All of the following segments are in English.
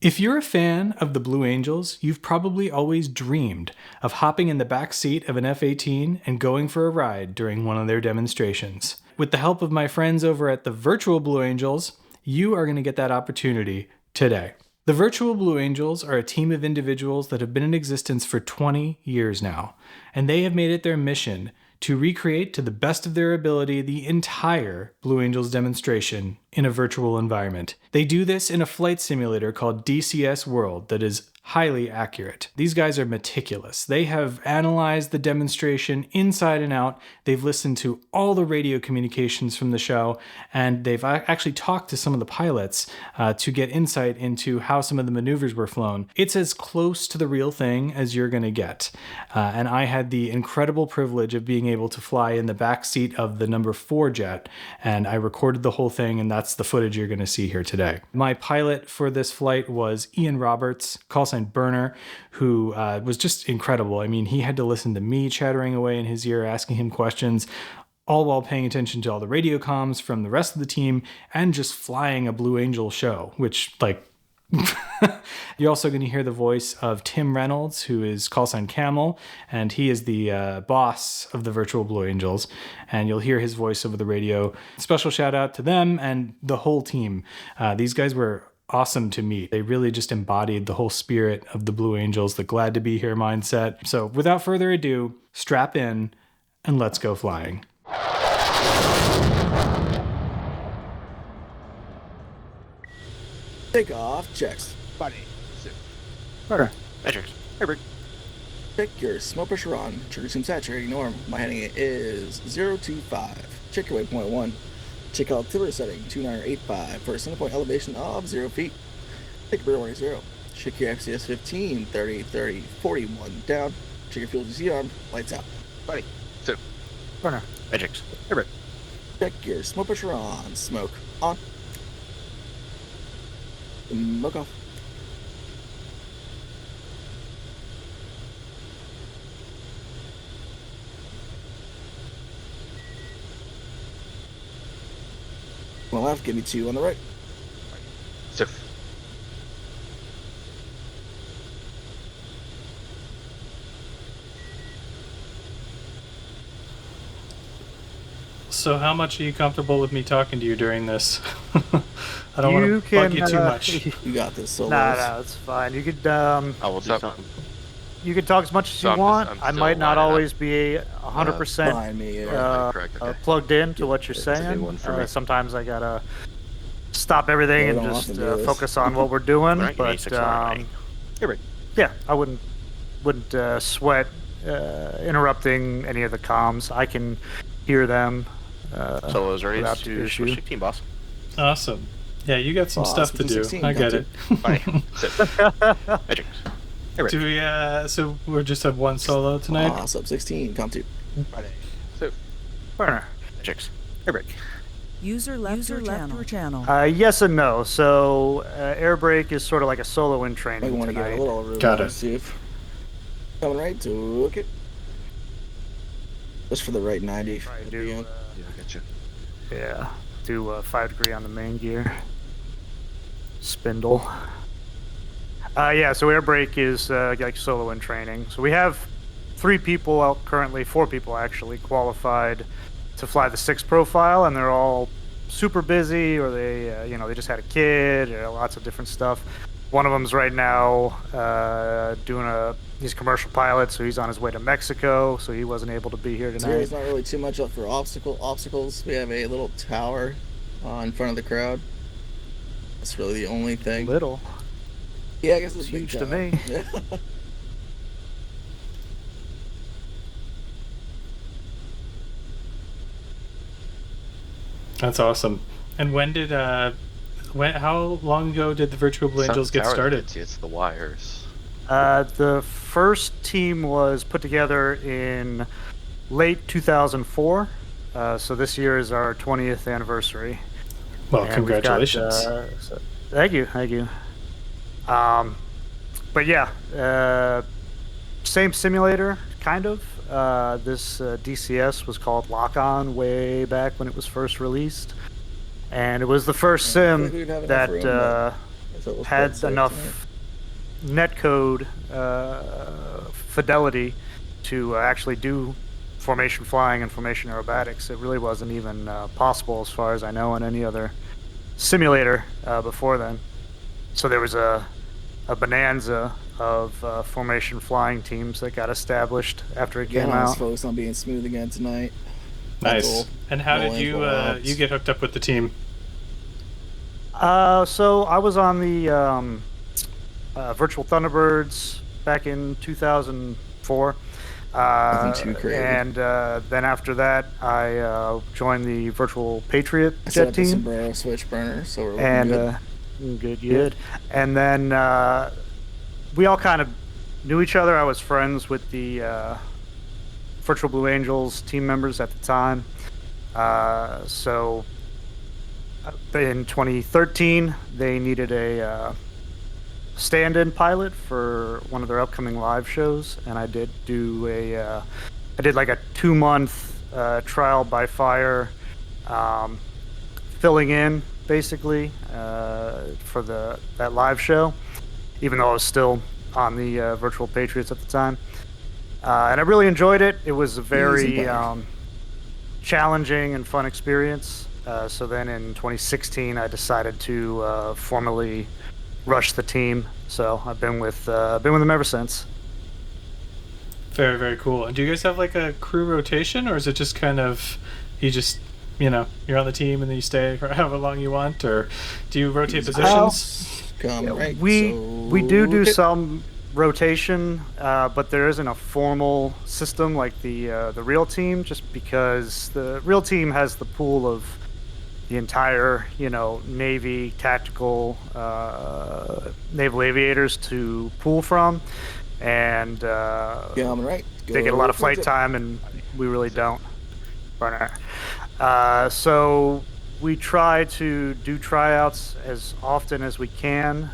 If you're a fan of the Blue Angels, you've probably always dreamed of hopping in the back seat of an F-18 and going for a ride during one of their demonstrations. With the help of my friends over at the Virtual Blue Angels, you are going to get that opportunity today. The Virtual Blue Angels are a team of individuals that have been in existence for 20 years now, and they have made it their mission to recreate to the best of their ability the entire Blue Angels demonstration in a virtual environment. They do this in a flight simulator called DCS World that is highly accurate. These guys are meticulous. They have analyzed the demonstration inside and out. They've listened to all the radio communications from the show, and they've actually talked to some of the pilots to get insight into how some of the maneuvers were flown. It's as close to the real thing as you're going to get. And I had the incredible privilege of being able to fly in the back seat of the number 4 jet, and I recorded the whole thing, and that's the footage you're going to see here today. My pilot for this flight was Ian Roberts, callsign Burner, who was just incredible. I mean, he had to listen to me chattering away in his ear, asking him questions, all while paying attention to all the radio comms from the rest of the team and just flying a Blue Angel show, which, like, you're also going to hear the voice of Tim Reynolds, who is callsign Camel, and he is the boss of the Virtual Blue Angels, and you'll hear his voice over the radio. Special shout out to them and the whole team. These guys were awesome to meet. They really just embodied the whole spirit of the Blue Angels, the glad to be here mindset. So without further ado, strap in and let's go flying. Takeoff checks. Body. Sit. Order. Metrics. Airbag. Check your smoke pressure on. Trigger seems saturating norm. My heading is 025. Check your waypoint 1. Check altimeter setting 2985 for a center point elevation of 0 feet. Check your warning 0. Check your XCS 15, 30, 30, 41 down. Check your fuel GC arm. Lights out. Body. Sit. Burner. Metrics. Airbag. Check your smoke pressure on. Smoke on. Smoke off. On the left, give me 2 on the right. Sit. So how much are you comfortable with me talking to you during this? I don't want to bug you too much. You got this, Solos. No, it's fine. You could I will do something. you can talk as much as So you I'm want. just- I I'm might still not lining up. always be 100% Behind me. Correct, okay. plugged in to what you're It's a new saying. one for me. Sometimes I gotta stop everything Yeah, we and don't just often do this. focus on what we're doing. Right, you need But 6 on Airbag. yeah, I wouldn't sweat interrupting any of the comms. I can hear them. Solos ready without to issue. switch team, boss. Awesome. Yeah, you got some Boss, stuff to do. 16, I get it. Body. Sit. Metrics. Airbag. Do we, so we're just have one solo tonight? Sub 16, come 2. Body. Sit. Burner. Metrics. Airbag. User left your channel. Yes and no. So air brake is sort of like a solo in I training want to get a tonight. little room. Got it. See if coming right, took it. Just for the right 90. Try to at do, the end. Yeah, I got you. yeah, do 5 degree on the main gear. Spindle. Yeah, so air brake is like solo in training. So we have 3 people out currently, 4 people actually qualified to fly the 6 profile, and they're all super busy, or they they just had a kid, or lots of different stuff. One of them's right now he's a commercial pilot, so he's on his way to Mexico, so he wasn't able to be here tonight. There's not really too much up for obstacles. We have a little tower in front of the crowd. That's really the only thing. Little. Yeah, I guess it's Huge to big me. tower. That's awesome. And how long ago did the Virtual Blue Angels get Tower started? It's the wires. The first team was put together in late 2004. So this year is our 20th anniversary. Well, And we've got, congratulations. Thank you. But yeah, same simulator, kind of. This DCS was called Lock On way back when it was first released. And it was the first I feel sim like we'd have enough that room, So it was had quite enough netcode fidelity to actually do formation flying and formation aerobatics. It really wasn't even possible, as far as I know, in any other simulator before then. So there was a bonanza of formation flying teams that got established after it came I was out. focused on being smooth again tonight. Nice. And how did you you get hooked up with the team? So I was on the Virtual Thunderbirds back in 2004. Nothing too crazy. And then after that, I joined the Virtual Patriot I jet set up the team. sombrero switch burner, so we're looking And good. good. And then we all kind of knew each other. I was friends with the Virtual Blue Angels team members at the time. So in 2013, they needed a stand-in pilot for one of their upcoming live shows, and I did do I did like a 2-month trial by fire, filling in basically for that live show, even though I was still on the Virtual Patriots at the time, and I really enjoyed it. It was a very challenging and fun experience. So then in 2016, I decided to formally rush the team. So I've been with them ever since. Very, very cool. And do you guys have like a crew rotation, or is it just kind of you just you're on the team and then you stay for however long you want, or do you rotate positions? We do some rotation, but there isn't a formal system like the real team, just because the real team has the pool of the entire, Navy tactical naval aviators to pull from, and they get a lot of flight time, and we really don't. So we try to do tryouts as often as we can,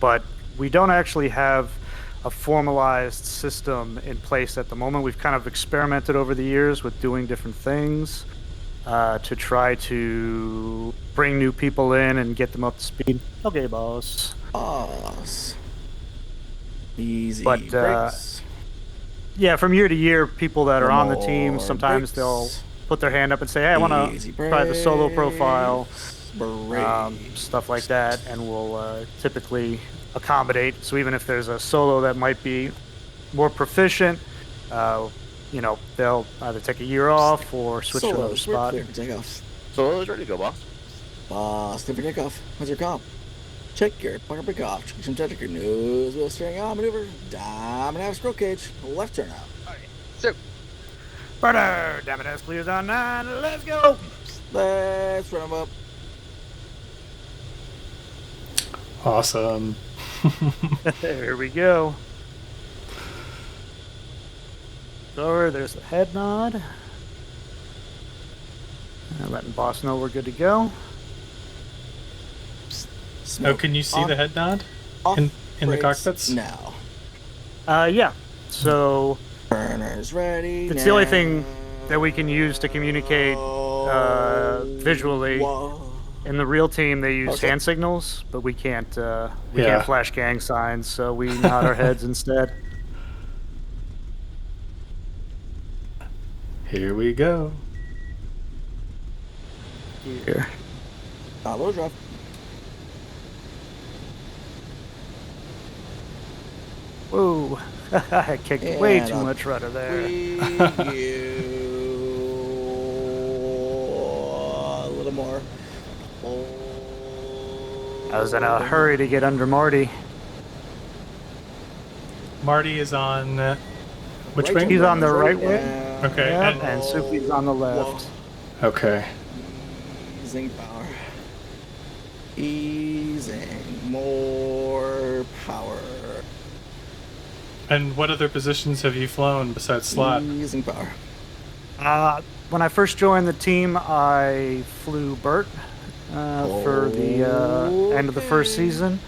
but we don't actually have a formalized system in place at the moment. We've kind of experimented over the years with doing different things to try to bring new people in and get them up to speed. Okay, boss. Easy. But yeah, from year to year, people that are on the team, sometimes they'll put their hand up and say, hey, I want to try the solo profile, stuff like that, and we'll typically accommodate. So even if there's a solo that might be more proficient, they'll either take a year off or switch to another spot. Clear for takeoff. Solo's ready to go, boss. Boss, clear for takeoff. What's your comp? Check your pucker pick off. Check some check your nose wheel steering on maneuver. Diamond half scroll cage. Left turn out. So, Brother, Diamond S clears on 9. Let's go. Let's run them up. Awesome. Here we go. Over, there's the head nod. And letting boss know we're good to go. Can you see the head nod in the cockpits? No. Yeah. So Burner's ready. it's the only thing that we can use to communicate visually. Whoa. In the real team, they use hand signals, but we can't can't flash gang signs, so we nod our heads instead. Here we go. Here. Low drop. Whoa. I kicked way too much rudder there. A little more. I was in a hurry to get under Marty. Marty is on which Right wing? He's on the right wing. Okay. Yep, and Soupy's on the left. Okay. Easing power. Easing more power. And what other positions have you flown besides slot? Easing power. When I first joined the team, I flew Bert for the end of the first season,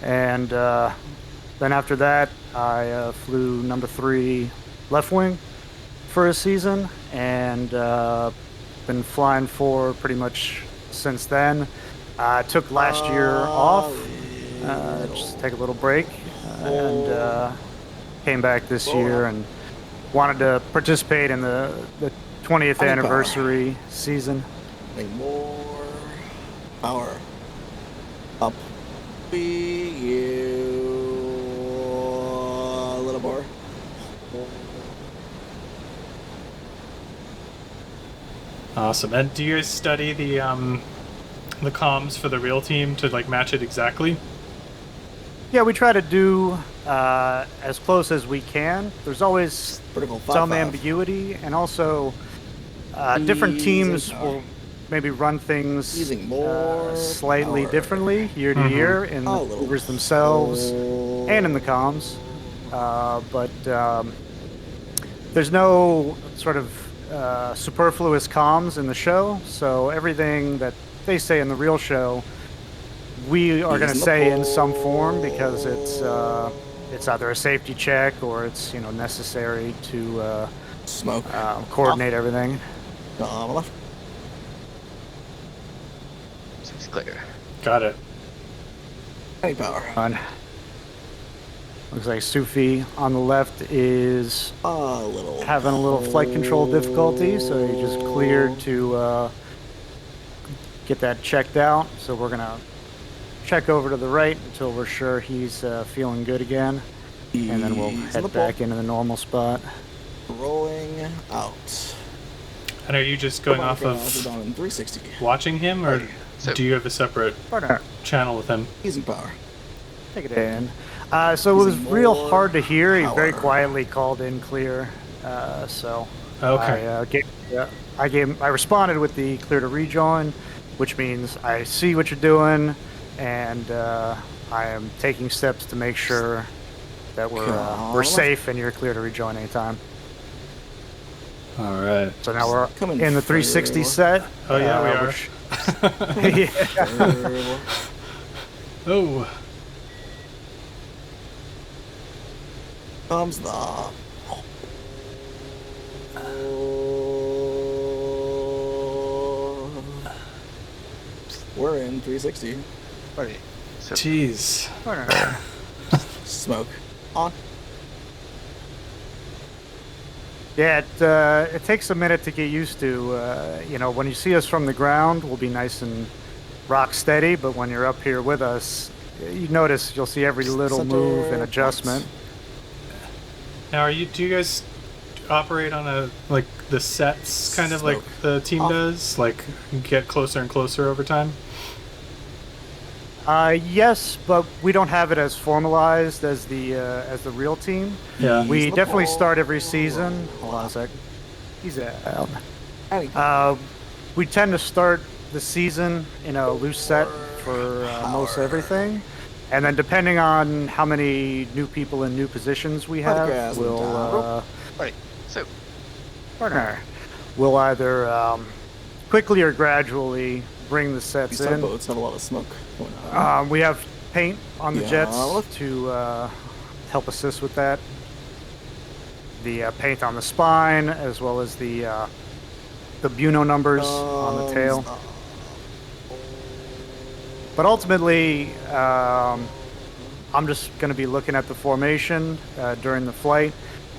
and then after that, I flew number 3 left wing for a season, and been flying 4 pretty much since then. Took last year off, just take a little break, and came back this year and wanted to participate in the 20th anniversary season. Make more power. Up. Be you. A little more. Awesome. And do you guys study the comms for the real team to like match it exactly? Yeah, we try to do as close as we can. There's always Vertical some 5-5. ambiguity, and also different teams will maybe run things Using more slightly power. differently year to year in the A little movers themselves and in the comms. But there's no sort of superfluous comms in the show, so everything that they say in the real show, we are going to say in some form because it's either a safety check or it's necessary to Smoke. coordinate everything. Left. 6 clear. Got it. Any power. On. Looks like Sufi on the left is A little. having a little flight control difficulty, so he just cleared to get that checked out. So we're gonna check over to the right until we're sure he's feeling good again, and then we'll He's in the head back into the normal spot. Rolling out. And are you just going off Down of 360. watching him, or So- do you have a separate Partner, channel with him? Using power. take it in. So it was Using real more hard to hear. He very power. quietly called in clear. So Okay. I responded with the clear to rejoin, which means I see what you're doing, and I am taking steps to make sure that we're safe and you're clear to rejoin anytime. All right. So now we're Coming in the 360 through. set. Oh yeah, we are. which- yeah. Oh. Comes the. We're in 360. Ready. So, Jeez. Smoke. On. Yeah, it takes a minute to get used to. When you see us from the ground, we'll be nice and rock steady, but when you're up here with us, you notice you'll see every little Center move and adjustment. Now, do you guys operate on the sets, kind of like Smoke. the team does? Like, get closer and closer over time? Yes, but we don't have it as formalized as the real team. Yeah. We He's definitely the start every season. Hold on a sec. He's out. Any We tend to start the season in a loose set for most everything, and then depending on how many new people in new positions we have, Podcast we'll time. ready. So, partner. We'll either quickly or gradually bring the sets These in. tugboats have a lot of smoke going on. We have paint on the Yeah. jets to help assist with that. The paint on the spine, as well as the Buno numbers on the tail. But ultimately, I'm just going to be looking at the formation during the flight,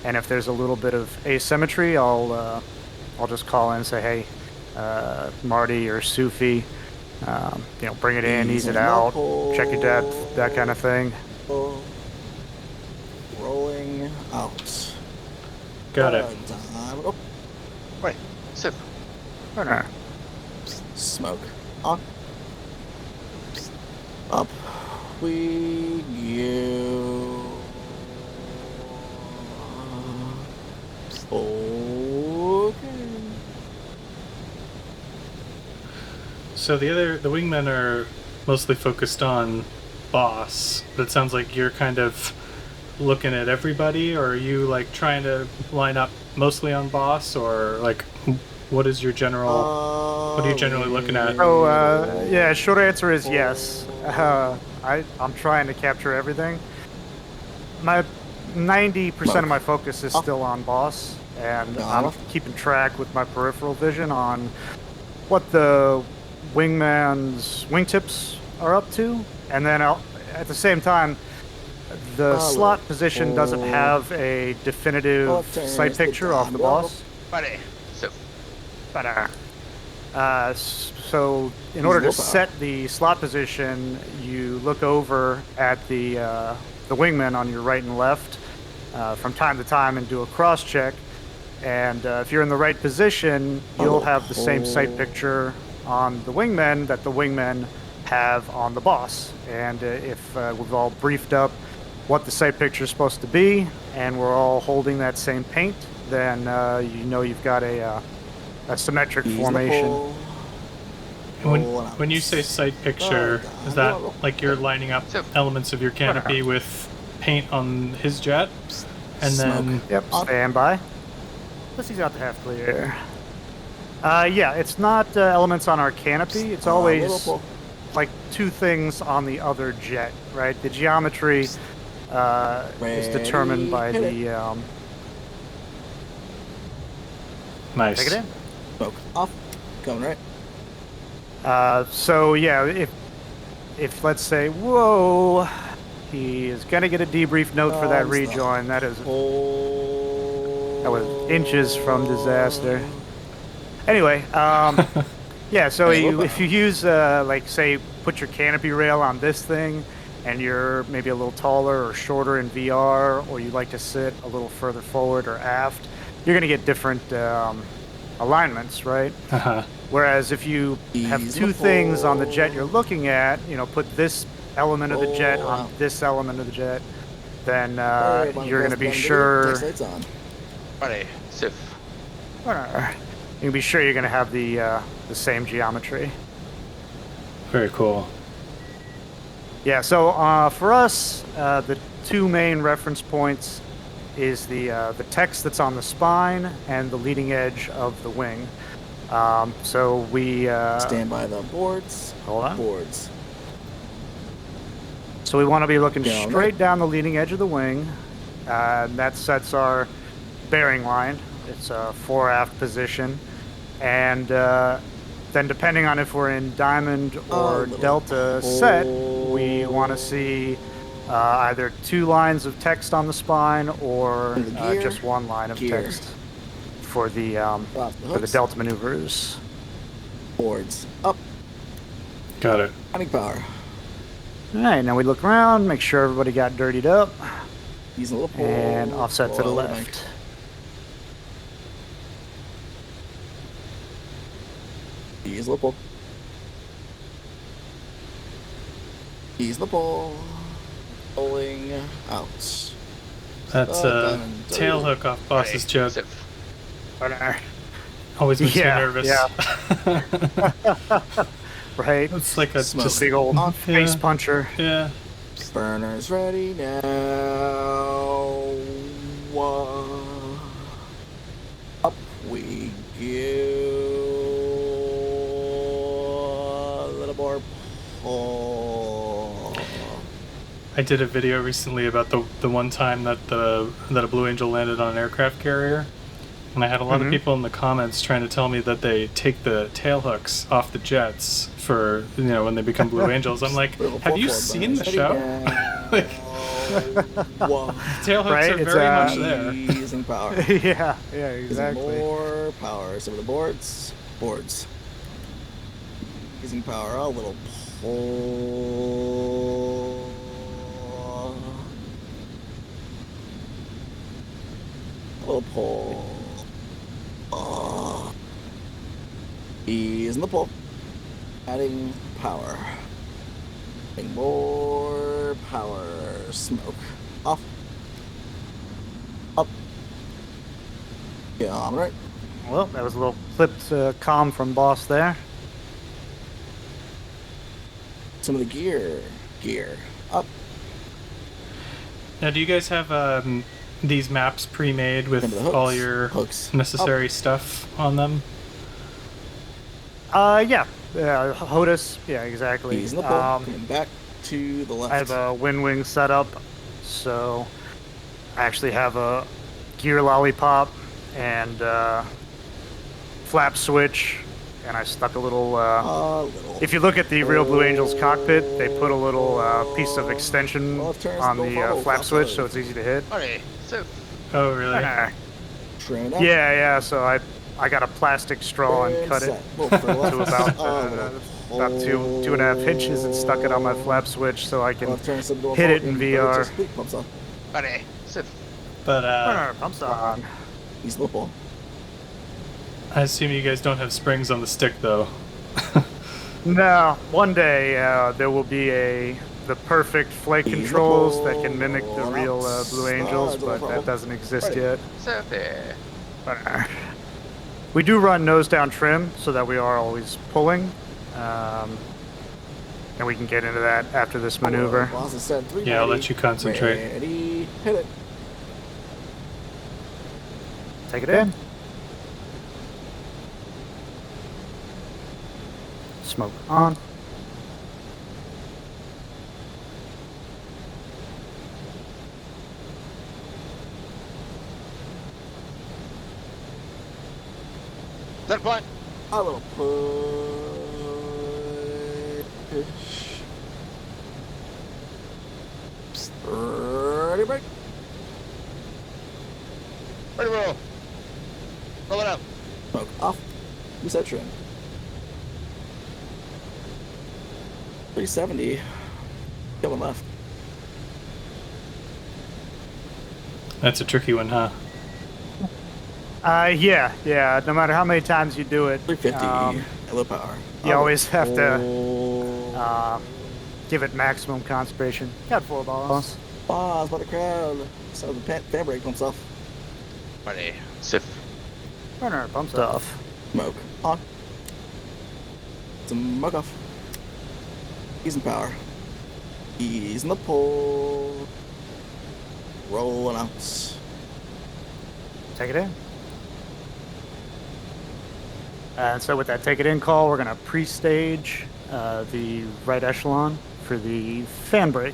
and if there's a little bit of asymmetry, I'll just call in and say, hey, Marty or Sufi, bring it in, ease it out, check your depth, that kind of thing. Rolling out. Got it. Time. Oh, ready. So, Partner. smoke. On. Up. We go. Okay. So the wingmen are mostly focused on boss, but it sounds like you're kind of looking at everybody, or are you like trying to line up mostly on boss, or like what is your general? What are you generally looking at? So, yeah, short answer is yes. I'm trying to capture everything. My 90% of my focus is still on boss, and I'm keeping track with my peripheral vision on what the wingman's wingtips are up to, and then at the same time, the slot position doesn't have a definitive sight picture off the boss. Buddy. So, But so in order to set the slot position, you look over at the wingman on your right and left from time to time and do a cross check. And if you're in the right position, you'll have the same sight picture on the wingmen that the wingmen have on the boss. And if we've all briefed up what the sight picture is supposed to be, and we're all holding that same paint, then you know you've got a symmetric formation. When you say sight picture, is that like you're lining up elements of your canopy with paint on his jet? And then... Yep, stand by. Pussy's out the half clear. Yeah, it's not elements on our canopy. It's always like two things on the other jet, right? The geometry is determined by the... Nice. Take it in. Smoke off. Coming right. So yeah, if let's say, whoa, he is gonna get a debrief note for that rejoin. That was inches from disaster. Anyway, yeah. So if you use like say put your canopy rail on this thing, and you're maybe a little taller or shorter in VR, or you like to sit a little further forward or aft, you're gonna get different alignments, right? Whereas if you have two things on the jet you're looking at, you know, put this element of the jet on this element of the jet, then you're going to be sure. Buddy. Sif. You can be sure you're going to have the same geometry. Very cool. Yeah. So for us, the two main reference points is the text that's on the spine and the leading edge of the wing. So we stand by the boards. Hold on. Boards. So we want to be looking straight down the leading edge of the wing. That sets our bearing line. It's a fore-aft position, and then depending on if we're in diamond or delta set, we want to see either two lines of text on the spine or just one line of text for the delta maneuvers. Boards up. Got it. Landing power. All right, now we look around, make sure everybody got dirtied up, Using a little pull. and offset to the left. Use a little pull. Use the pull. Pulling out. That's a tail hook off boss's joke. Sif. Always makes me nervous. Yeah. Right. It's like a Smoke. Big old face puncher. Yeah. Burners ready now. Up we go. A little more pull. I did a video recently about the one time that a Blue Angel landed on an aircraft carrier, and I had a lot of people in the comments trying to tell me that they take the tail hooks off the jets for, you know, when they become Blue Angels. I'm like, have you seen the show? Like, tail hooks are very much there. Using power. Yeah, exactly. Using more power. Some of the boards. Using power. A little pull. A little pull. Ease in the pull. Adding power. Adding more power. Smoke. Off. Up. Yeah, all right. Well, that was a little clipped comm from boss there. Some of the gear. Up. Now, do you guys have these maps pre-made with all your necessary stuff on them? Yeah. HOTUS. Yeah, exactly. Ease in the pull. Coming back to the left. I have a wind wing set up, so I actually have a gear lollipop and flap switch and I stuck a little. If you look at the real Blue Angels cockpit, they put a little piece of extension on the flap switch, so it's easy to hit. Alrighty, so Oh, really? Trim it up. Yeah. So I got a plastic straw and cut it Roll to for left. about 2.5 inches and stuck it on my flap switch so I can Left turn, sub door hit it forward, in and VR. just quick pumps on. alrighty, so But Pumps on. He's the ball. I assume you guys don't have springs on the stick, though. No, one day there will be the perfect flight controls that can mimic the real Blue Angels, but that doesn't exist yet. so there. We do run nose down trim so that we are always pulling, and we can get into that after this maneuver. Boss is set 390. Yeah, I'll let you concentrate. Ready, hit it. Take it in. Smoke on. Set point. A little push. Ready, break. Ready, roll. Roll it up. Smoke off. Reset trim. 370. Going left. That's a tricky one, huh? Yeah. No matter how many times you do it, 350. Hello power. you always have to give it maximum concentration. Got 4 balls. Boss by the crowd. So the fan brake pumps off. Alrighty, sif. Burner bumps off. Smoke on. Smoke off. He's in power. He's in the pole. Rolling out. Take it in. And so with that take it in call, we're going to pre-stage the right echelon for the fan brake.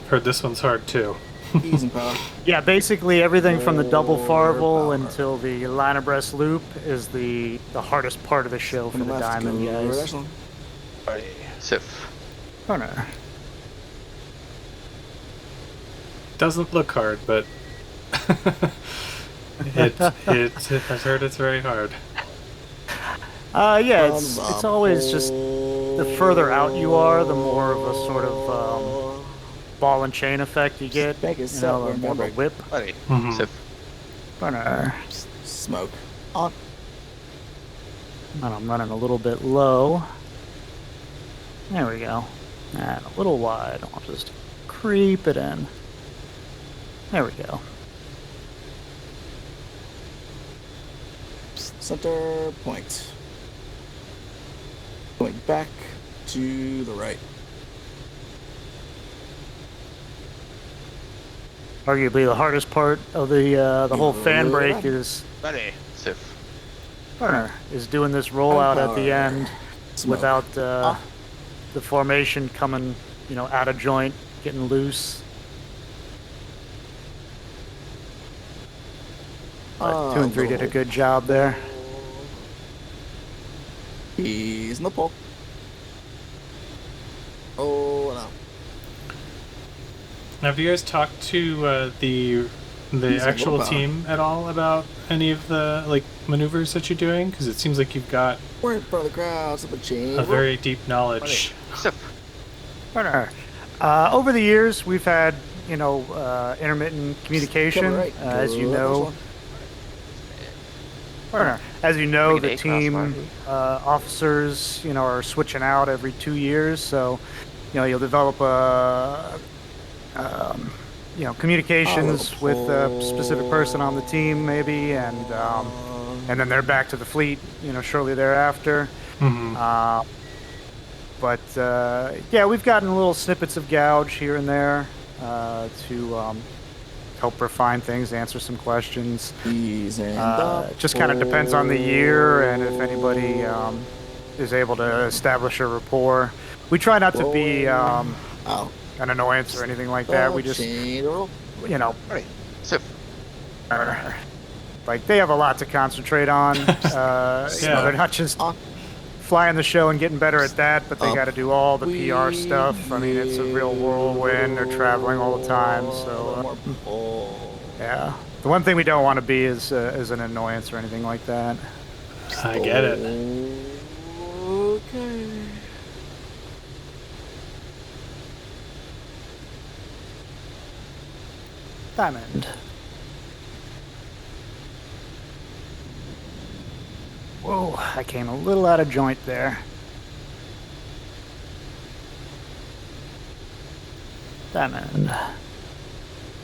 Heard this one's hard, too. He's in power. Yeah, basically everything from the double Farvel Power. until the line abreast loop is the hardest part of the show for From the left, diamond go right guys. echelon. Alrighty, sif. Burner. Doesn't look hard, but I've heard it's very hard. Yeah, it's always just the further out you are, the more of a sort of ball and chain effect you get. Bank is You set. know, We're more of a fan whip. Alrighty, Mhm. sif. Burner. Smoke on. And I'm running a little bit low. There we go. And a little wide. I'll just creep it in. There we go. Center point. Going back to the right. Arguably the hardest part of the whole fan brake is Alrighty, sif. Burner is doing this rollout at the end Smoke. without the formation coming, out of joint, getting loose. But 2 and 3 did a good job there. He's in the pole. Oh no. Now, have you guys talked to the He's a actual low power. team at all about any of the maneuvers that you're doing? Because it seems like you've got We're in front of the crowd. So the chain. a very deep knowledge. Sif. Burner. Over the years, we've had, intermittent communication. Coming right. As you Go know, echelon. Burner. As you know, Bring the it across, team Marty. officers, are switching out every 2 years. So, you'll develop communications with a specific person on the team, maybe, and then they're back to the fleet, shortly thereafter. Mhm. But yeah, we've gotten little snippets of gouge here and there to help refine things, answer some questions. He's in It just kind of depends on the year and if anybody is able to establish a rapport. We try not to be Out. an annoyance or anything like that. We just, Changeover Roll. you know, Alrighty, sif. like they have a lot to concentrate on. You know, they're not just flying the show and getting better at that, but they got to do all the PR stuff. I mean, it's a real whirlwind. They're traveling all the time, so yeah. The one thing we don't want to be is an annoyance or anything like that. I get it. Okay. Diamond. Whoa, I came a little out of joint there. Diamond.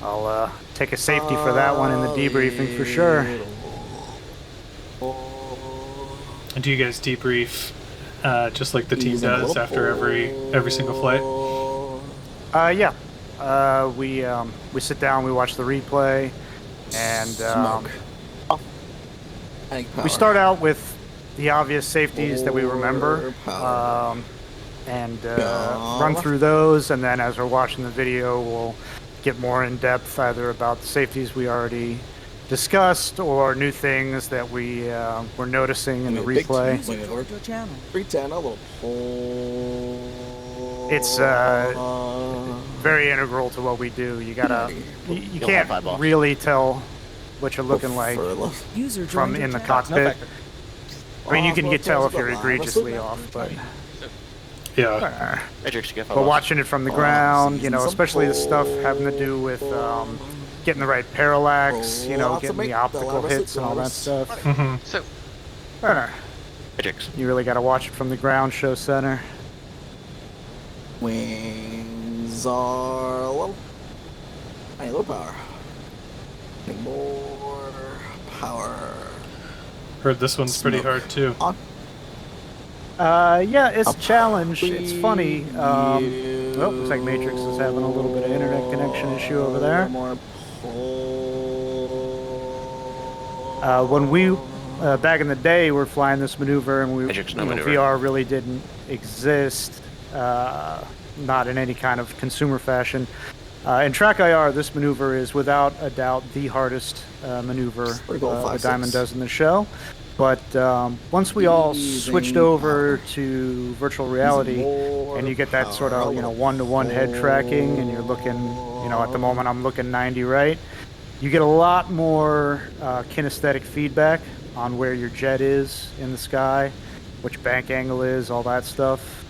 I'll take a safety for that one in the debriefing for sure. And do you guys debrief just like the team does after every single flight? Yeah. We sit down, we watch the replay, and we start out with the obvious safeties that we remember, and run through those, and then as we're watching the video, we'll get more in depth either about the safeties we already discussed or new things that we were noticing in the replay. 310, a little pull. It's very integral to what we do. You gotta, you can't really tell what you're looking like from in the cockpit. I mean, you can tell if you're egregiously off, but yeah. But watching it from the ground, you know, especially the stuff having to do with getting the right parallax, you know, getting the optical hits and all that stuff. So, You really got to watch it from the ground, show center. Wings are low. I need low power. Need more power. Heard this one's pretty hard too. Yeah, it's a challenge. It's funny. Oh, looks like Matrix is having a little bit of internet connection issue over there. When we, back in the day, were flying this maneuver, and VR really didn't exist, not in any kind of consumer fashion. In Track IR, this maneuver is without a doubt the hardest maneuver the Diamond does in the show. But once we all switched over to virtual reality, and you get that sort of, you know, one-to-one head tracking, and you're looking, you know, at the moment I'm looking 90 right, you get a lot more kinesthetic feedback on where your jet is in the sky, which bank angle is, all that stuff.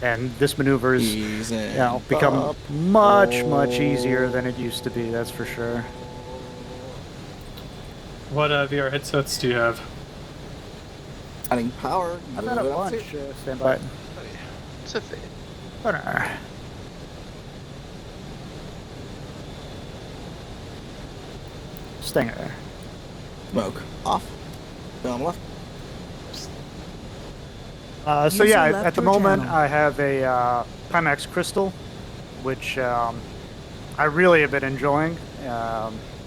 And this maneuver has, you know, become much easier than it used to be, that's for sure. What VR headsets do you have? Adding power. I've got a bunch. Stand by. Stinger. Smoke. Off. Film left. So yeah, at the moment I have a Pimax Crystal, which I really have been enjoying.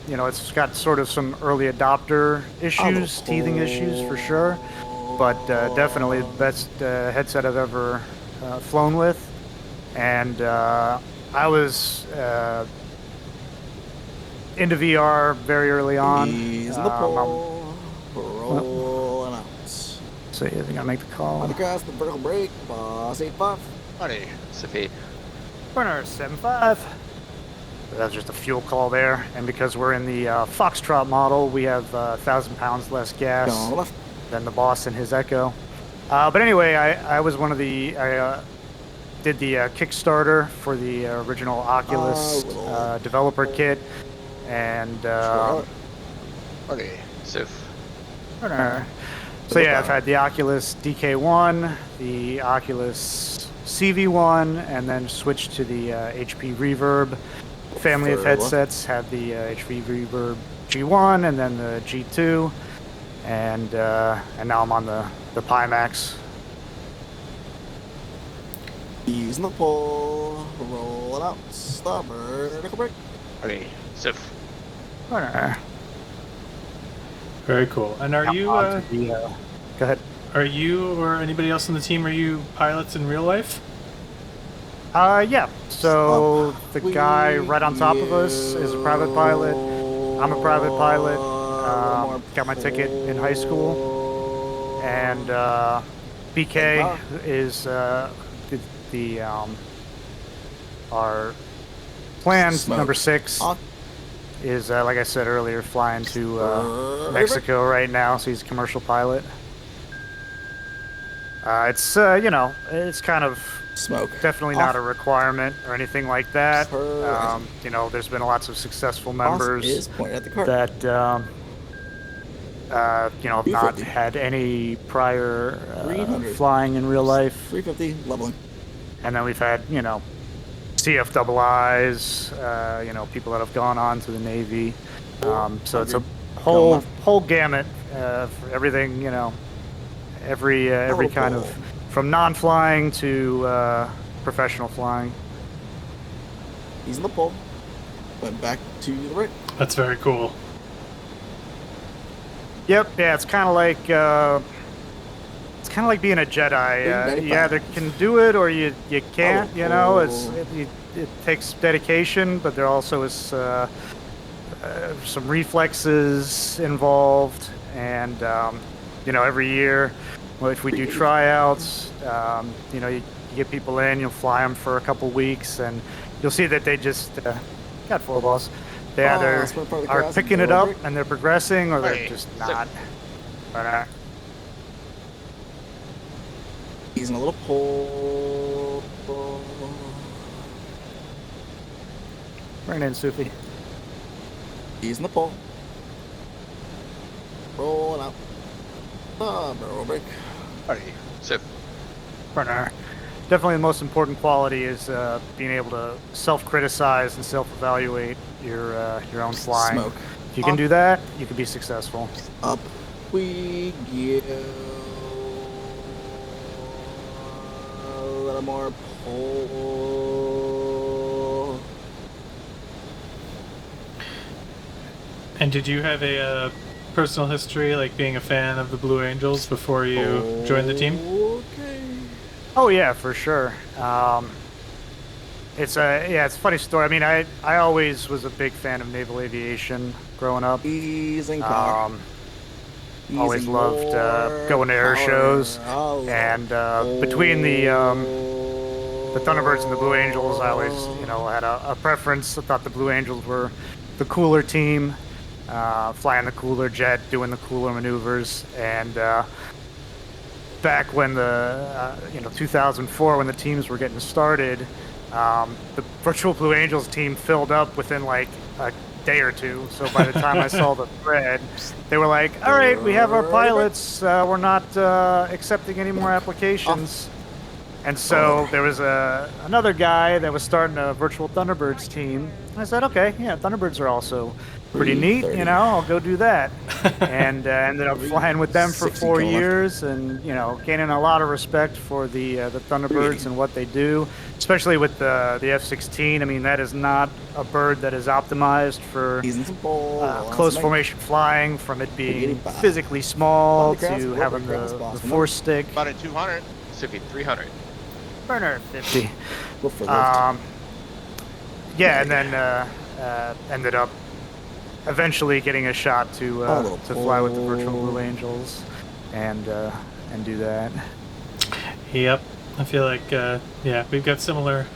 You know, it's got sort of some early adopter issues, teething issues for sure, but definitely the best headset I've ever flown with. And I was into VR very early on. Rolling out. So I think I'll make the call. Across the vertical brake, boss 85. Ready, Siffy. Burner 75. That's just a fuel call there, and because we're in the Foxtrot model, we have 1,000 pounds less gas than the boss in his Echo. But anyway, I was one of the, I did the Kickstarter for the original Oculus developer kit, and Ready, Siff. So yeah, I've had the Oculus DK1, the Oculus CV1, and then switched to the HP Reverb family of headsets. Had the HP Reverb G1 and then the G2, and now I'm on the Pimax. Ease in the pull, roll it out, stop, vertical brake. Ready, Siff. Very cool. And are you? Go ahead. Are you or anybody else on the team? Are you pilots in real life? Yeah. So the guy right on top of us is a private pilot. I'm a private pilot. little more Got my ticket in high school, and BK Takeoff. is our planned Smoke. number 6 Off. is like I said earlier, flying to Right. Mexico right now, so he's a commercial pilot. It's it's kind of Smoke. definitely Off. not a requirement or anything like that. Perfect. There's been lots of successful Off members is pointed at the cart. that have not 250. had any prior 300. flying in real life, 350 leveling. and then we've had CFIIs, people that have gone on to the Navy. So it's a whole gamut for everything, every kind of, from non-flying to professional flying. He's in the pole. Went back to the right. That's very cool. Yep, yeah, it's kind of like being a Jedi. You either can do it or you can't. It takes dedication, but there also is some reflexes involved, and every year, if we do tryouts, you get people in, you'll fly them for a couple weeks, and you'll see that they just got 4 balls. They either are picking it up and they're progressing, or they're just not. But, he's in a little pole. bring it in, Sufi. He's in the pole. Rolling out. Barrel break. Alrighty. So Burner. Definitely the most important quality is being able to self-criticize and self-evaluate your own flying. Smoke. If you can do that, you can be successful. Up we go. A little more pole. And did you have a personal history, like being a fan of the Blue Angels before you joined the team? Okay. Oh yeah, for sure. It's a funny story. I mean, I always was a big fan of naval aviation growing up. He's in power. Always Using loved more going to air power. shows, Oh, and between the Thunderbirds and the Blue Angels, I always had a preference. I thought the Blue Angels were the cooler team, flying the cooler jet, doing the cooler maneuvers, and back when the 2004, when the teams were getting started, the virtual Blue Angels team filled up within like a day or two. So by the time I saw the thread, they were like, all right, we have our pilots, we're not accepting any more applications. And so there was another guy that was starting a virtual Thunderbirds team. I said, okay, yeah, Thunderbirds are also pretty neat, I'll go do that. And ended up flying with them for 4 years, and gaining a lot of respect for the Thunderbirds and what they do, especially with the F-16. I mean, that is not a bird that is optimized for close formation flying, from it being physically small to having the force stick. about at 200. Should be 300. Burner 50. Yeah, and then ended up eventually getting a shot to fly with the virtual Blue Angels and do that. Yep. I feel like we've got similar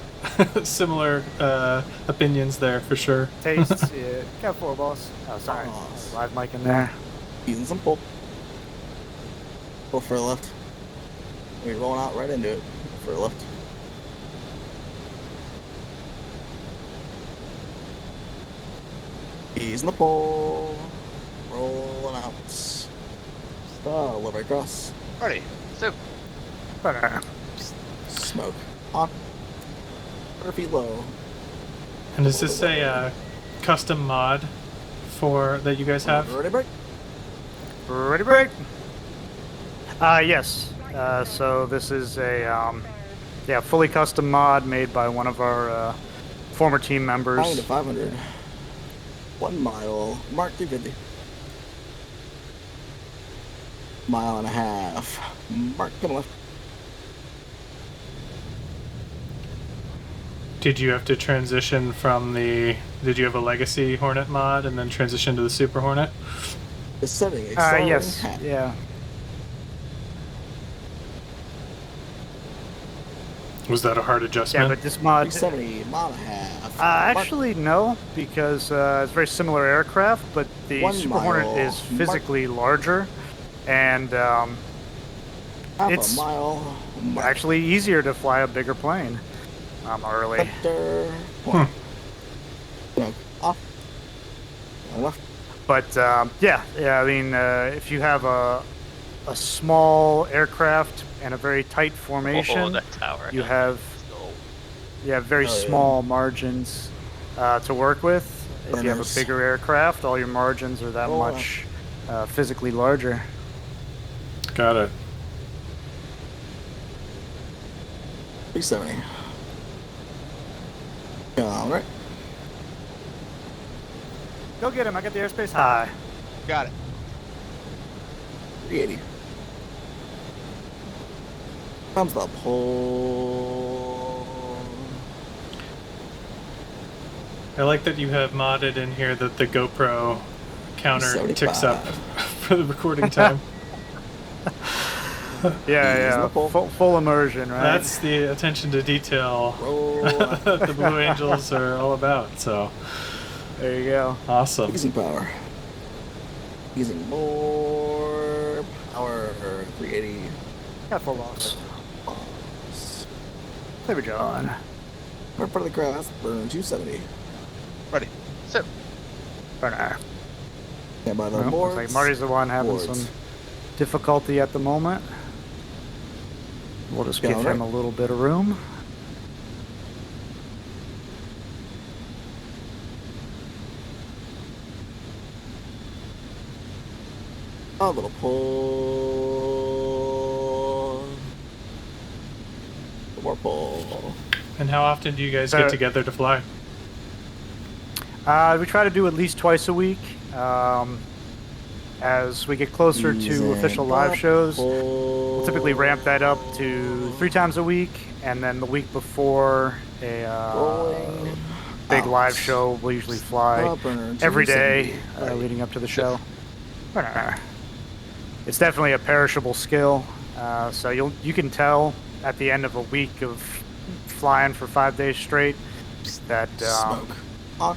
opinions there for sure. Tastes, yeah. Got 4 balls. Oh, sorry. Live mic in there. Using some pull. Pull for the left. We're rolling out right into it. For the left. He's in the pole. Rolling out. Little right cross. Alrighty. So Smoke. On. 100 feet low. And is this a custom mod that you guys have? Ready break. Ready break. Yes. So this is a fully custom mod made by one of our former team members. 9 to 500. 1 mile. Mark 350. Mile and a half. Mark coming left. Did you have to transition from did you have a Legacy Hornet mod and then transition to the Super Hornet? Descending, accelerating Yes. hat. Yeah. Was that a hard Yeah, adjustment? but this mod. 370, mile and a half. Actually, no, because it's very similar aircraft, but the 1 Super Hornet mile. is physically larger, and Half it's a mile. actually easier to fly a bigger plane. Early. Vector. Point. No, off. Left. But yeah. I mean, if you have a small aircraft and a very tight formation, Oh, that tower. you have very Oh, yeah. small margins to work with. If you have a Burners. bigger aircraft, all your margins are that Oh, much physically larger. Got it. 370. All right. Go get him! I got the airspace high. Got it. 380. Comes the pull. I like that you have modded in here that the GoPro counter 75. ticks up for the recording time. Yeah. Full. Full immersion, right? That's the attention to detail Roll. that the Blue Angels are all about. So There you go. awesome. Using power. Using more power. 380. Got full loss. Clever John. We're part of the grass. Burn 270. Ready. So, Burner. Stand by the Well, looks boards. like Marty's the one having Boards. some difficulty at the moment. We'll just give Got him it. a little bit of room. A little pull. More pull. And how often do you guys So- get together to fly? We try to do at least twice a week. As we get closer to official live shows, we'll typically ramp that up to 3 times a week, and then the week before a Rolling big out. live show, we'll usually fly Burner every day 270. leading up to the show. It's definitely a perishable skill, so you can tell at the end of a week of flying for 5 days straight that Smoke.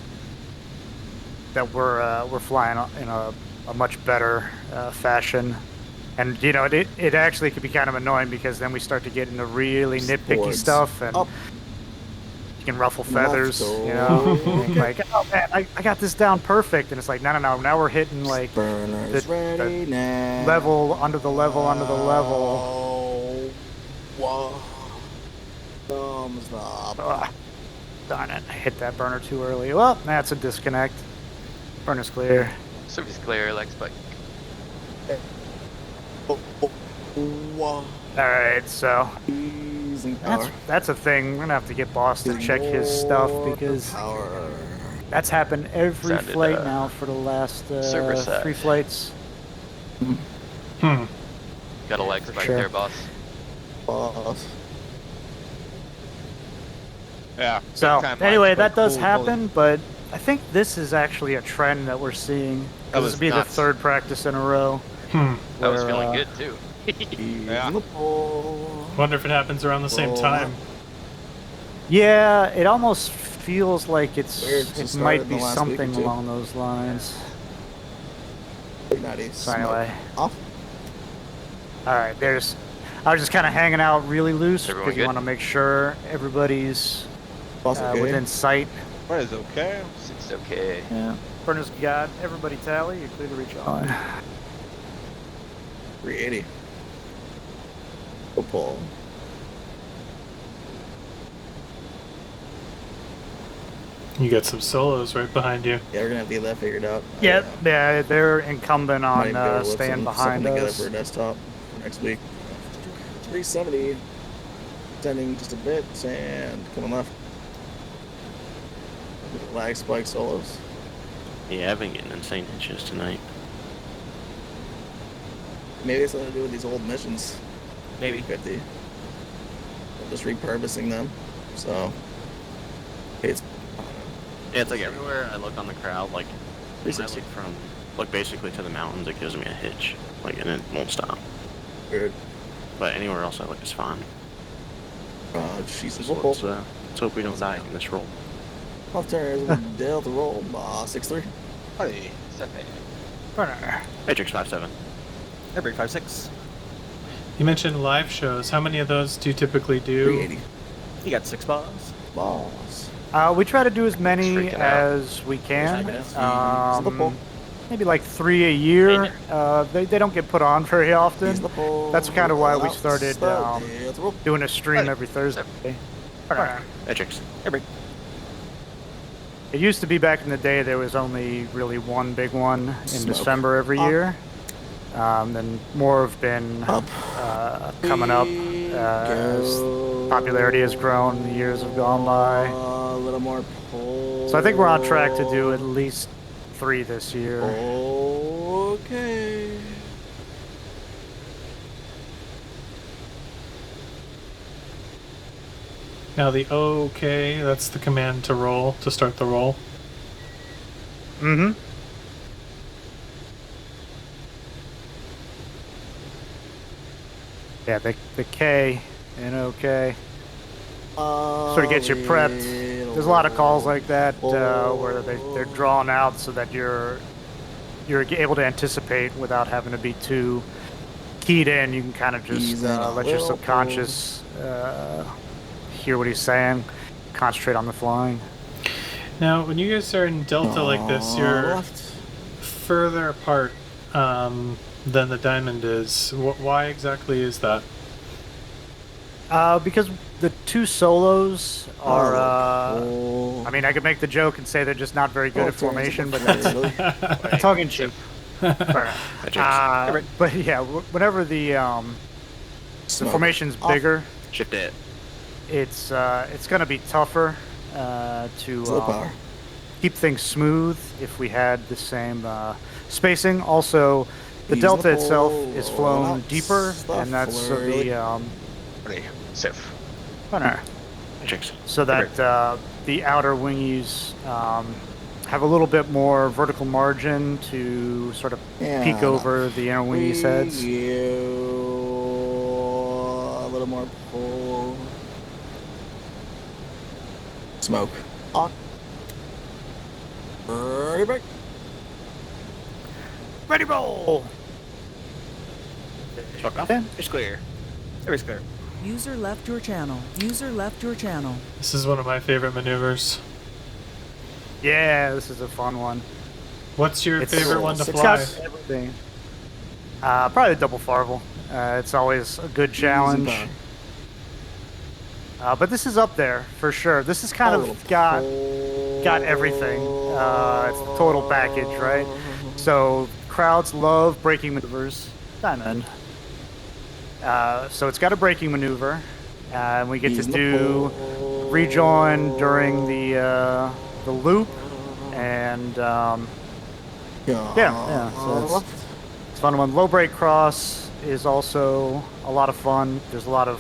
that we're flying in a much better fashion. And you know, it actually could be kind of annoying because then we start to get into really nitpicky Boards. stuff, and Up. you can ruffle Left, feathers, you know. Like, oh man, I got this down perfect, and it's like, no, now we're hitting like Burners the ready now. level under the level under the level. Oh, whoa. Thumbs up. Ugh, darn it, I hit that burner too early. Well, that's a disconnect. Burner's clear. surface clear, like spike. Oh, whoa. Alright, so Using power. that's a thing. We're gonna have to get Boss to check his stuff because Power. that's happened every Sounded, flight now for the last server side. 3 flights. Hmm. Got a leg spike sure. there, boss. Boss. Yeah. So big time anyway, leg that spike. does Holy happen, but I think this is actually a trend that we're seeing. That This was will be nuts. the 3rd practice in a row. I was where, feeling good too. Yeah. The pull. Wonder if it happens around the same Roll. time. Yeah, it almost feels like Weird to it start might in be the last week or something two. along those lines. 390. So anyway, Off. all right. I was just kind of hanging out really loose Everyone because you good? want to make sure everybody's Boss okay. within sight. What is okay? It's okay. Yeah. Burner's got everybody tally. You're clear to reach on. 380. Go pull. You got some solos right behind you. Yeah, we're gonna have to get that figured out. Yeah, they're incumbent Might on even be able to whip staying something behind together us. for a desktop for next week. 370. Extending just a bit and coming left. Lag spike solos. Yeah, I've been getting insane hitches tonight. Maybe it's something to do with these old missions. Maybe. 50. We're just repurposing them. So, it's Yeah, it's like everywhere I look on the crowd, like when I 360. look from Like basically to the mountains, it gives me a hitch, like, and it won't stop. Good. But anywhere else I look is fine. Jesus. So let's hope we don't die in this roll. Off turn is Delta roll. 6-3. Hey, 7. Burner. Matrix 5-7. Every 5-6. You mentioned live shows. How many of those do you typically do? 380. You got 6 balls. Balls. We try to do as many freaking out. as we can. Slipple. Maybe like 3 a year. They don't get put on very often. That's kind of why we started doing a stream every Thursday. Matrix. Every. It used to be back in the day there was only really one big one in Smoke. December every year. Then more have been coming up as popularity has grown, the years have gone by. A little more pull. So I think we're on track to do at least 3 this year. Okay. Now the OK, that's the command to roll, to start the roll. Mm-hmm. Yeah, the K and OK sort of gets you prepped. There's a lot of calls like that where they're drawn out so that you're able to anticipate without having to be too keyed in. You can kind of just let your subconscious hear what he's saying, concentrate on the flying. Now, when you guys are in Delta like this, you're Left. further apart than the diamond is. Why exactly is that? Because the 2 solos are, Oh. I mean, I could make the joke and say they're just not very good at formation, but that's tongue in cheek. But yeah, whenever the formation's bigger, Shift it. it's going to be tougher to Slow power. keep things smooth if we had the same spacing. Also, the Use Delta the itself pole, is flown out, deeper, stuff, and that's so Fleur. the Ready. Safe. Matrix. so that the outer wingies have a little bit more vertical margin to sort of peek over the inner wingies' heads. A little more pull. Smoke. Ready, break. Ready, roll! Fuck off. Yeah. It's clear. Every's clear. User left your channel. User left your channel. This is one of my favorite maneuvers. Yeah, this is a fun one. What's your favorite one to It's fly? got everything. Probably the double Farvel. It's always a good challenge. But this is up there for sure. This is kind of got everything. It's the total package, right? So crowds love braking maneuvers. Diamond. So it's got a braking maneuver, and we get to do rejoin during the loop, and so it's fun one. Low brake cross is also a lot of fun. There's a lot of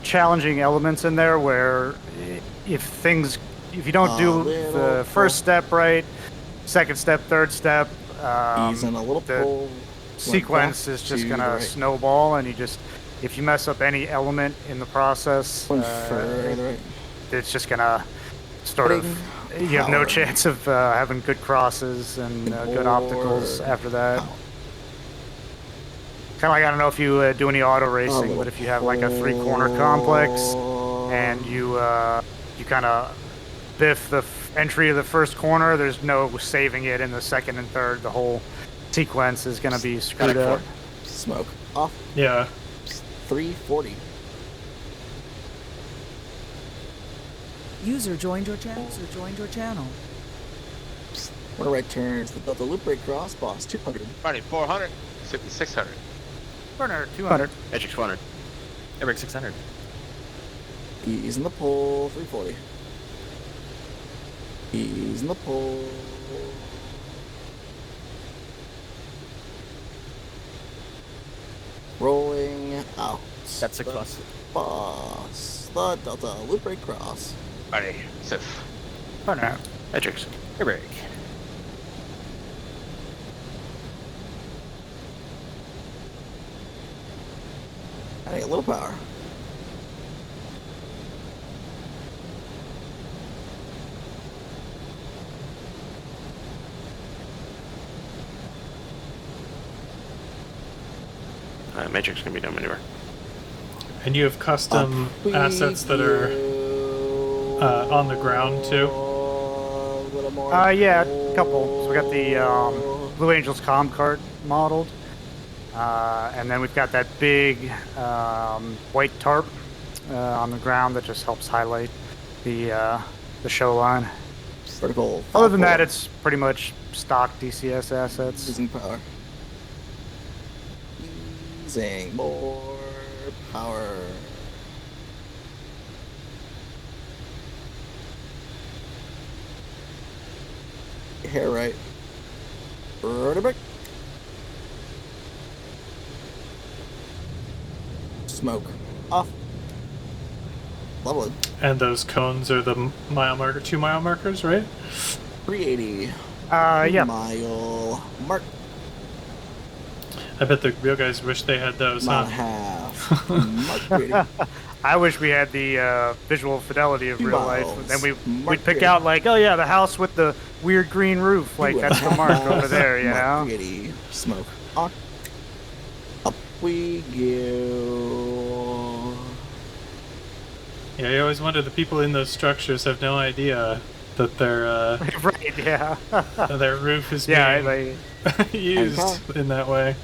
challenging elements in there where if you don't do the first step right, second step, third step, Easing a little the pull. sequence is just gonna snowball, and if you mess up any element in the process, it's just gonna sort of, you have no chance of having good crosses and good opticals after that. Kind of like, I don't know if you do any auto racing, but if you have like a 3-corner complex and you kind of biff the entry of the first corner, there's no saving it in the second and third. The whole sequence is going to be screwed up. Smoke. Off. Yeah. 340. User joined your channel. User joined your channel. One right turns. The Delta loop brake cross. Boss 200. Ready. 400. 600. Burner 200. Matrix 400. Every 600. Ease in the pull. 340. Ease in the pull. Rolling out. That's 6 plus. Boss. The Delta loop brake cross. Ready. Safe. Burner. Matrix. Every. Hey, a little power. Matrix can be no maneuver. And you have custom assets that are on the ground too? Yeah, a couple. So we got the Blue Angels comm cart modeled. And then we've got that big white tarp on the ground that just helps highlight the show line. Vertical. Other than that, it's pretty much stock DCS assets. Using power. Using more power. Hair right. Vertebrae. Smoke. Off. Leveling. And those cones are the mile marker, 2 mile markers, right? 380. Yeah. Mile mark. I bet the real guys wish they had those, Mile huh? half. Mark 380. I wish we had the visual fidelity of 2 real life. miles. Then Mark we'd pick 380. out like, oh yeah, the house with the weird green roof. Like that's the mark over there, you know. Mark 380. Smoke. On. Up we go. Yeah, I always wonder the people in those structures have no idea that their Right? Yeah. their roof is Yeah. being Like, used in that way.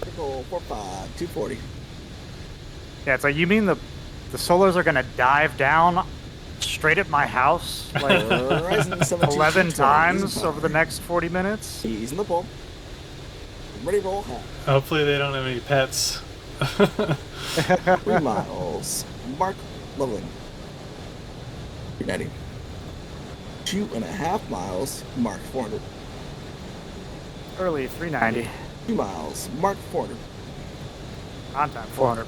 Vertical 45. 240. yeah. It's like you mean the solars are gonna dive down straight at my house like Horizon 17, 11 220. times Using over the power. next 40 minutes. He's in the pole. Ready, roll, half. Hopefully they don't have any pets. 3 miles. Mark leveling. 390. 2.5 miles. Mark 400. Early 390. 2 miles. Mark 400. On time 400.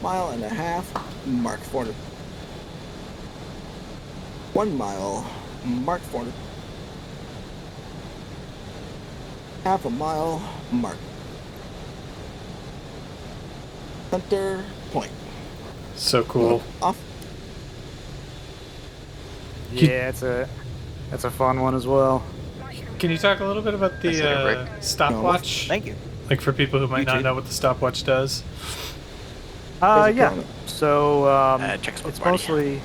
Mile and a half. Mark 400. 1 mile. Mark 400. Half a mile. Mark. Center point. So cool. Off. Yeah, it's a fun one as well. Can you talk a little bit about That's it, the Rick. stopwatch? Thank you. Like for people who might You not too. know what the stopwatch does. Basic Yeah. So Check it's body. mostly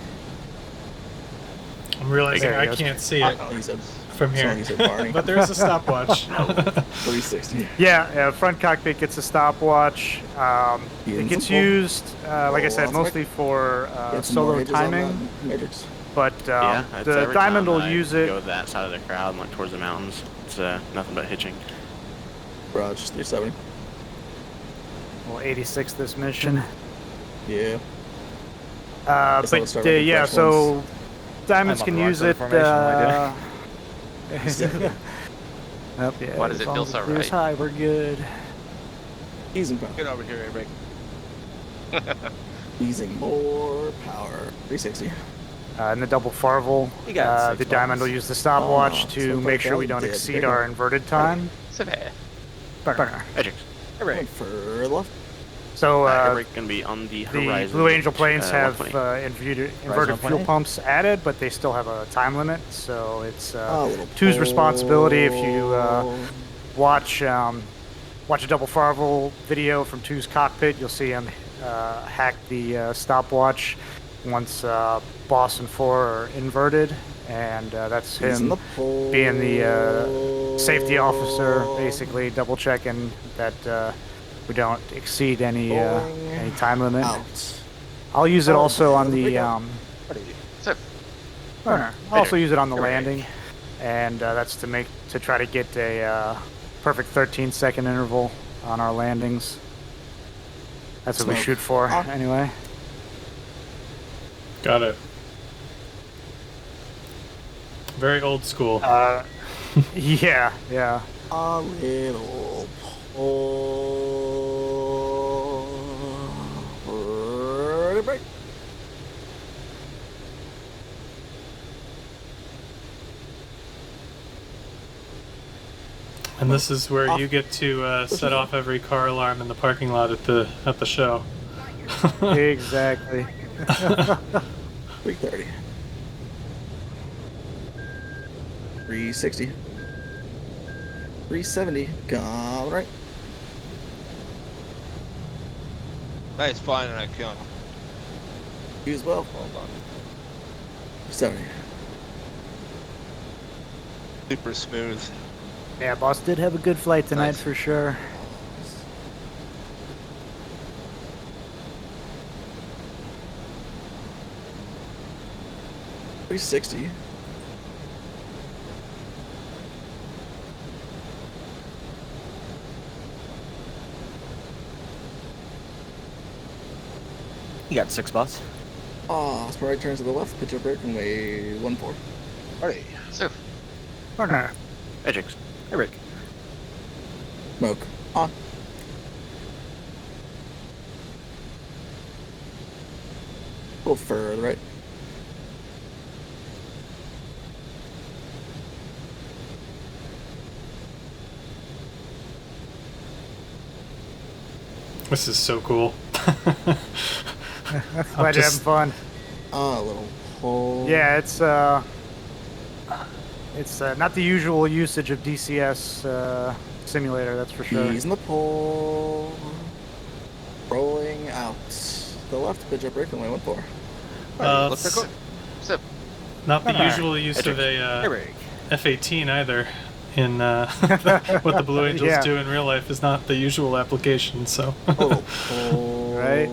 I'm realizing There I he goes. can't see it He said. from here. He said Barney. But there's a stopwatch. 360. yeah. Front cockpit gets a stopwatch. Yeah, It gets simple. used, like I said, Lots of mostly for Get some more solo hinges on timing. that Matrix. But Yeah, it's the every Diamond time will I use it. Go to that side of the crowd and like towards the mountains. It's nothing but hitching. Garage 370. Well, 86 this mission. Yeah. Guess I'll But start with the yeah, fresh so Diamonds I'm on can the wrong use side of it. formation, am Yep, yeah, Why does as it long feel as so it feels right? high, we're good. Easing power. Get over here, Rick. Easing more power. 360. In the double Farvel, You got the 6 Diamond will buttons. use the stopwatch Oh, to so make sure we don't dead. exceed Big our one. inverted time. Severe. Burner. Matrix. Hey, Rick. And for left. So Airbrake gonna be on the the horizon. Blue Angel planes have 120. inverted fuel 120? pumps added, but they still have a time limit. So it's Little two's responsibility. If you pole. watch a double Farvel video from Two's cockpit, you'll see him hack the stopwatch once Boss and 4 are inverted, and that's He's in him the pole. being the safety officer, basically double checking that we don't exceed any time limit. Out. I'll use it Oh, also on there we the go. Sif. burner. I'll also use it on the Aileron. landing, and that's to try to get a perfect 13-second interval on our landings. That's what we Smoke. shoot for, anyway. Got it. Very old school. Yeah. A little pole. Break. And this is where you get to set off every car alarm in the parking lot at the show. Exactly. 330. 360. 370. All right. Nice flying on that kill. You as well. Hold on. 70. Super smooth. Yeah, boss did have a good flight tonight Nice. for sure. $360. You got 6, boss. Sprite turns to the left, pitch up break, and weigh 1-4. Ready. Sif. Partner. Edgings. Eric. Smoke. On. Go further right. This is so cool. Glad you're having fun. A little hole. Yeah, it's not the usual usage of DCS simulator, that's for sure. He's in the pole. Rolling out. The left, pitch up break, and weigh 1-4. Let's go. Sif. Not the Partner. usual use of a Eric. F-18 either. In what the Blue Angels Yeah. do in real life is not the usual application. So. A little pole. Right.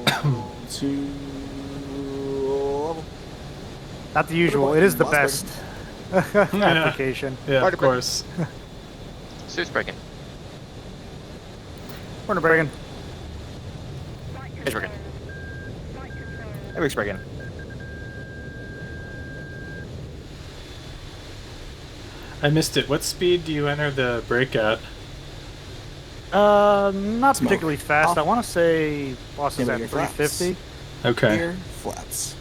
To level. Not the usual, it is the Boss best application. Yeah, Party of course. Suit's breaking. Partner breaking. Edge breaking. Eric's breaking. I missed it. What speed do you enter the break at? Not Smoke. particularly fast. Off. I want to say boss is Give me at your flaps. 350. Okay. Gear flaps.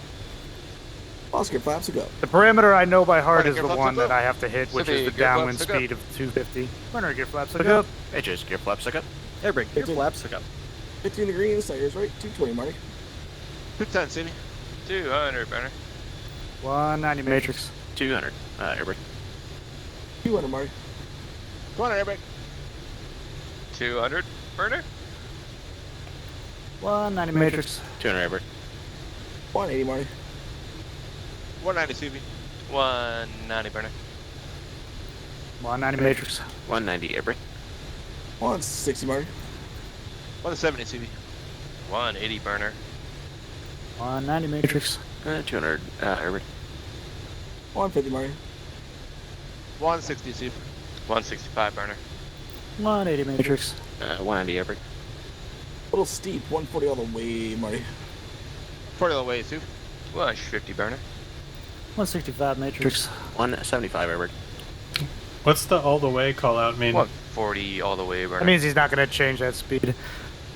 Oscar flaps to go. The parameter I know by heart Partner, is gear the flaps one to go. that I have to hit, which Sippy, is the gear flaps downwind to go. speed of 250. Partner, gear flaps, look up. Edges. Gear flaps. Look up. Eric, your 15. flaps hook up. 15 degrees, Tigers right. 220, Marty. 210, Simi. 200, burner. 190 matrix. 200. Airbreak. 200, Marty. 200 airbag. 200, burner. 190 matrix. 200 airbreak. 180, Marty. 190, Simi. 190, burner. 190 matrix. 190 airbreak. 160, Marty. 170, Simi. 180, burner. 190 matrix. 200 airbreak. 150, Marty. 160, Simi. 165, burner. 180 matrix. 190 airbreak. A little steep. 140 all the way, Marty. 40 on the way, Simi. 150, burner. 165 matrix. 175 airbreak. What's the all the way call out mean? 140 all the way, burner. That means he's not going to change that speed.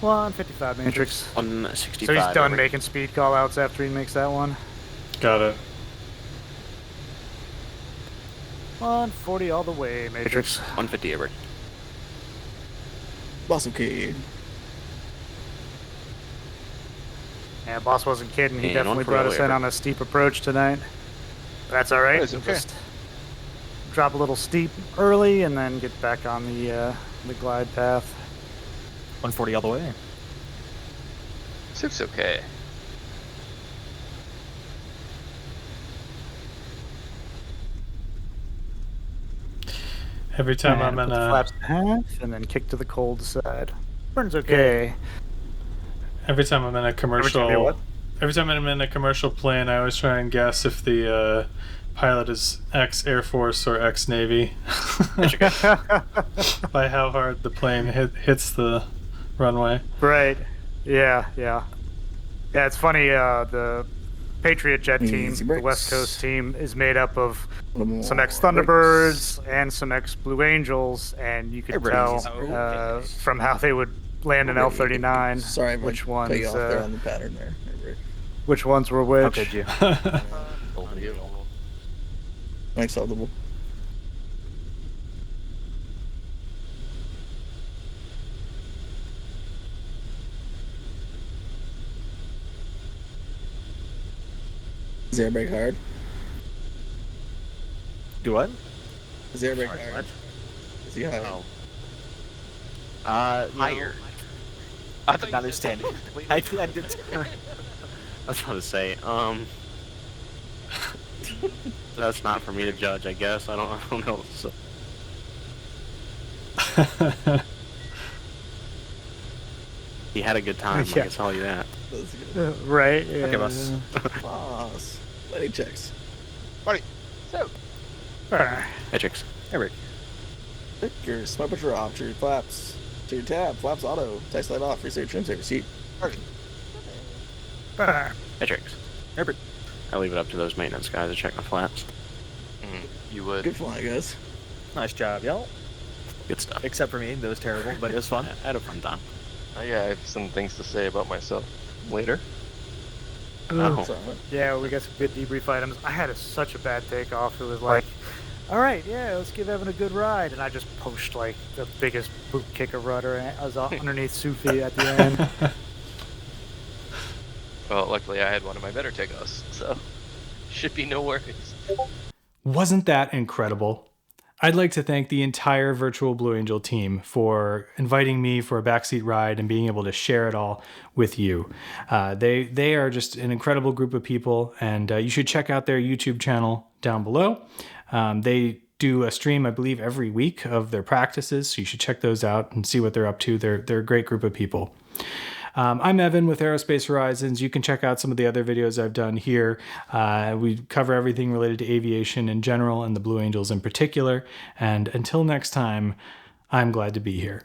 155 matrix. 165. So he's done airbreak. making speed callouts after he makes that one. Got it. 140 all the way matrix. 150 airbreak. Boss okay. Yeah, boss wasn't kidding. He And definitely 140 brought us in airbreak. on a steep approach tonight. But that's all right. It's okay. Just drop a little steep early and then get back on the glide path. 140 all the way. Sif's okay. Every time I'm And in put the a flaps in half and then kick to the cold side. Burns okay. every time I'm in a Every time commercial what? every time I'm in a commercial plane, I always try and guess if the pilot is ex Air Force or ex Navy by how hard the plane hits the runway. Right. Yeah. Yeah, it's funny. The Patriot jet team, Easy the breaks. West Coast team, is made up of A little more some ex breaks. Thunderbirds and some ex Blue Angels, and you could Everybody's tell from how they would land an L-39 Sorry, if I which cut ones you off there on the pattern there. which ones were which. How could you? Unacceptable. air brake hard? Do what? Is air brake Sorry, hard? what? Is he high? Oh. Higher. I I thought did not you said understand it. completely I different. did. I was about to say, that's not for me to judge, I guess. I don't know. So, he had a good time, Yeah. I can tell you that. That's good. Right. Yeah. Okay, boss. Boss. Letting checks. Buddy, so Hey, chicks. Hey, Rick. Pick your smoke pusher off to your flaps. To your tab. Flaps auto. Tight slide off. Reset your trim saver seat. Buddy, Hey, chicks. Hey, Rick. I leave it up to those maintenance guys to check my flaps. you would. Good flying, guys. Nice job, y'all. Good stuff. Except for me, that was terrible, but it was fun. I had a fun time. I have some things to say about myself later. Oh. So, Yeah, we got some good debrief items. I had such a bad takeoff. It was like, all right, yeah, let's give Evan a good ride. And I just pushed like the biggest boot kicker rudder. And I was underneath Sufi at the end. Well, luckily I had one of my better takeoffs, so should be no worries. Wasn't that incredible? I'd like to thank the entire Virtual Blue Angel team for inviting me for a backseat ride and being able to share it all with you. They are just an incredible group of people, and you should check out their YouTube channel down below. They do a stream, I believe, every week of their practices, so you should check those out and see what they're up to. They're a great group of people. I'm Evan with Aerospace Horizons. You can check out some of the other videos I've done here. We cover everything related to aviation in general and the Blue Angels in particular. And until next time, I'm glad to be here.